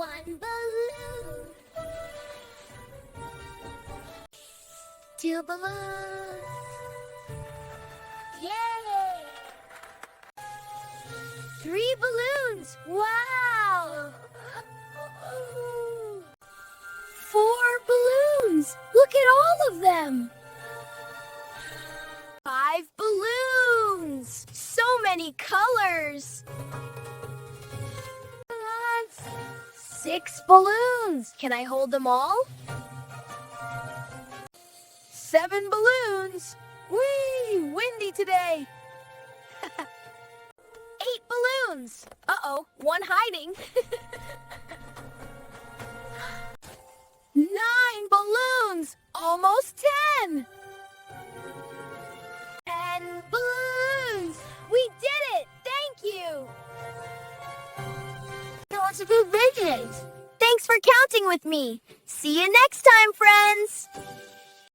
One balloon. Two balloons. Yay! Three balloons. Wow! Four balloons. Look at all of them. Five balloons. So many colors. Six balloons. Can I hold them all? Seven balloons. Whee! Windy today. Eight balloons. Uh-oh, one hiding. Nine balloons. Almost 10. 10 balloons. We did it. Thank you. That's a good visit. Thanks for counting with me. See you next time, friends.